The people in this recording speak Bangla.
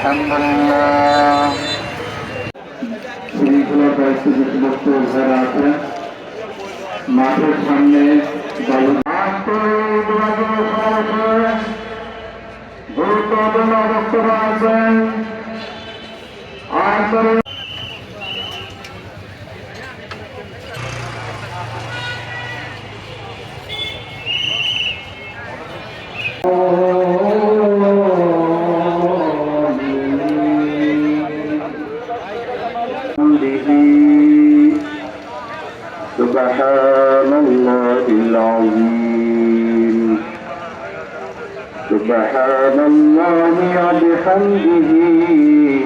আলহামদুলিল্লাহ। শৃঙ্খলা পরিস্থিতি সমস্ত ঘরে আছে মাঠের সামনে গুরুত্বপূর্ণ অবস্থান আছেন আন্তরিক Subhanallahil azim Subhanallahi wa bihamdihi